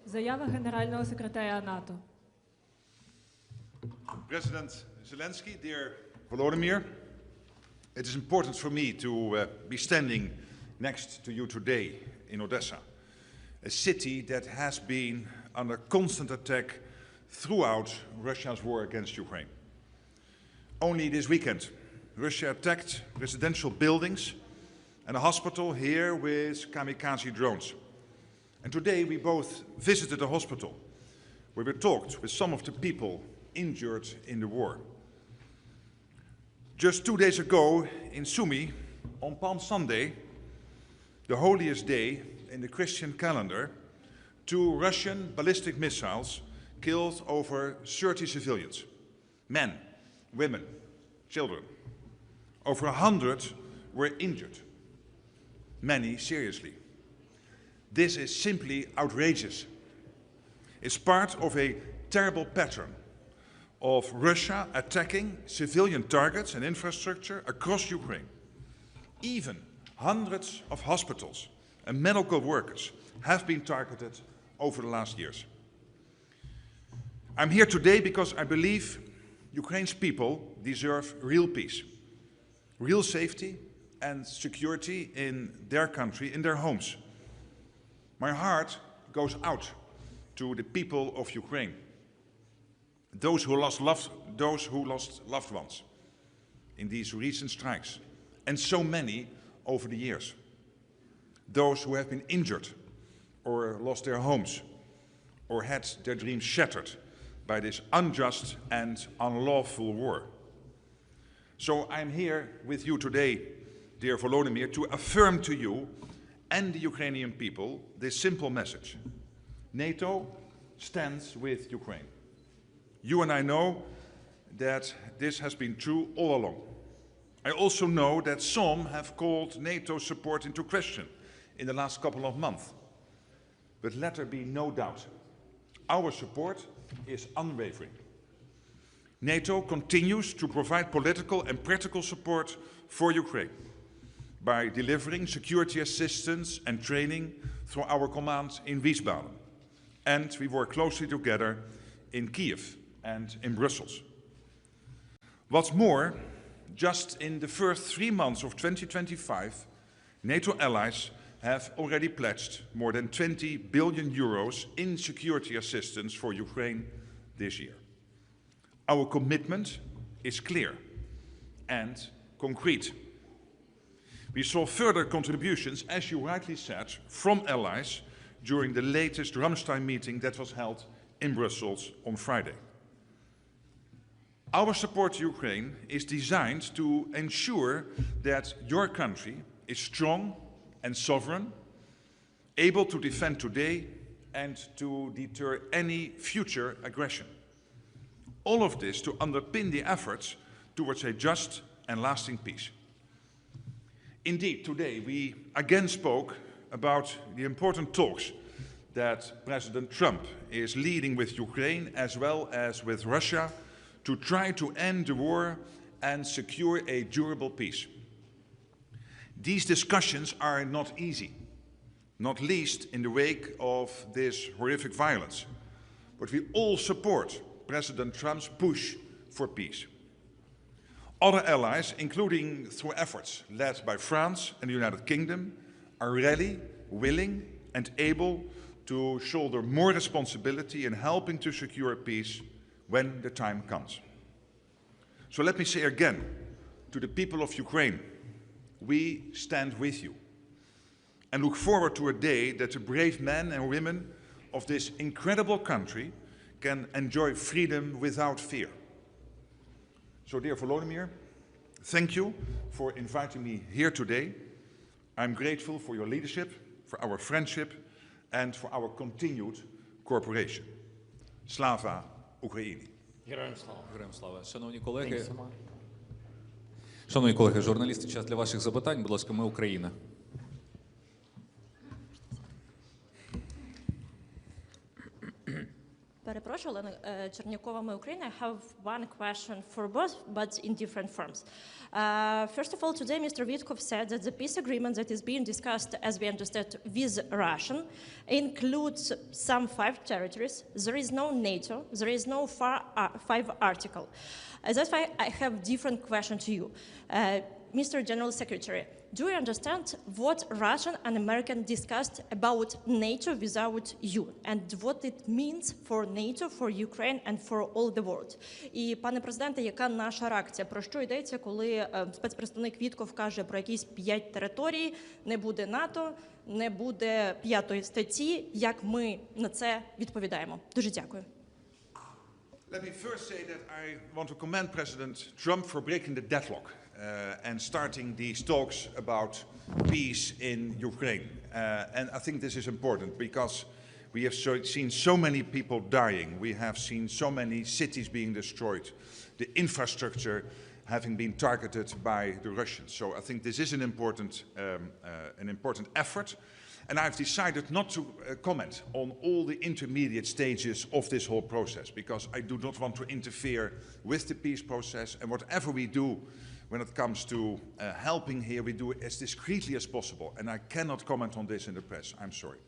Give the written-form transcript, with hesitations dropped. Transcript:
Заява генерального секретаря НАТО. President Zelensky, dear Volodymyr, it is important for me to be standing next to you today in Odessa, a city that has been under constant attack throughout Russia's war against Ukraine. Only this weekend, Russia attacked residential buildings and a hospital here with kamikaze drones. And today we both visited a hospital where we talked with some of the people injured in the war. Just 2 days ago in Soemy, on Palm Sunday, the holiest day in the Christian calendar, 2 Russian ballistic missiles killed over 30 civilians, men, women, children. Over 100 were injured, many seriously. This is simply outrageous. It's part of a terrible pattern of Russia attacking civilian targets and infrastructure across Ukraine. Even hundreds of hospitals and medical workers have been targeted over the last years. I'm here today because I believe Ukraine's people deserve real peace, real safety and security in their country, in their homes. My heart goes out to the people of Ukraine, those who lost loved ones in these recent strikes, and so many over the years. Those who have been injured or lost their homes or had their dreams shattered by this unjust and unlawful war. So I'm here with you today, dear Volodymyr, to affirm to you and the Ukrainian people this simple message. NATO stands with Ukraine. You and I know that this has been true all along. I also know that some have called NATO support into question in the last couple of months. But let there be no doubt, our support is unwavering. NATO continues to provide political and practical support for Ukraine by delivering security assistance and training through our command in Wiesbaden. And we work closely together in Kiev and in Brussels. What's more, just in the first 3 months of 2025, NATO allies have already pledged more than 20 billion euros in security assistance for Ukraine this year. Our commitment is clear and concrete. We saw further contributions, as you rightly said, from allies during the latest Ramstein meeting that was held in Brussels on Friday. Our support to Ukraine is designed to ensure that your country is strong and sovereign, able to defend today and to deter any future aggression. All of this to underpin the efforts towards a just and lasting peace. Indeed, today we again spoke about the important talks that President Trump is leading with Ukraine as well as with Russia to try to end the war and secure a durable peace. These discussions are not easy, not least in the wake of this horrific violence, but we all support President Trump's push for peace. Other allies, including through efforts led by France and the United Kingdom, are ready, willing and able to shoulder more responsibility in helping to secure peace when the time comes. So let me say again to the people of Ukraine, we stand with you and look forward to a day that the brave men and women of this incredible country can enjoy freedom without fear. So dear Volodymyr, thank you for inviting me here today. I'm grateful for your leadership, for our friendship and for our continued cooperation. Slava Ukraini. Героям слава. Героям слава. Шановні колеги, журналісти, час для ваших запитань. Будь ласка, ми Україна. Перепрошую, Олена Чернякова, ми Україна. I have one question for both, but in different forms. First of all, today Mr. Vitkov said that the peace agreement that is being discussed, as we understand, with Russia includes some 5 territories. There is no NATO. There is no 5 article. That's why I have different question to you. Mr. General Secretary, do you understand what Russian and American discussed about NATO without you, and what it means for NATO, for Ukraine, and for all the world? І, пане президенте, яка наша реакція? Про що йдеться, коли спецпредставник Вітков каже про якісь 5 територій, не буде НАТО, не буде 5-ї статті? Як ми на це відповідаємо? Дуже дякую. Let me first say that I want to commend President Trump for breaking the deadlock and starting these talks about peace in Ukraine. And I think this is important because we have seen so many people dying. We have seen so many cities being destroyed, the infrastructure having been targeted by the Russians. So I think this is an important effort. And I've decided not to comment on all the intermediate stages of this whole process, because I do not want to interfere with the peace process. And whatever we do when it comes to helping here, we do it as discreetly as possible. And I cannot comment on this in the press. I'm sorry.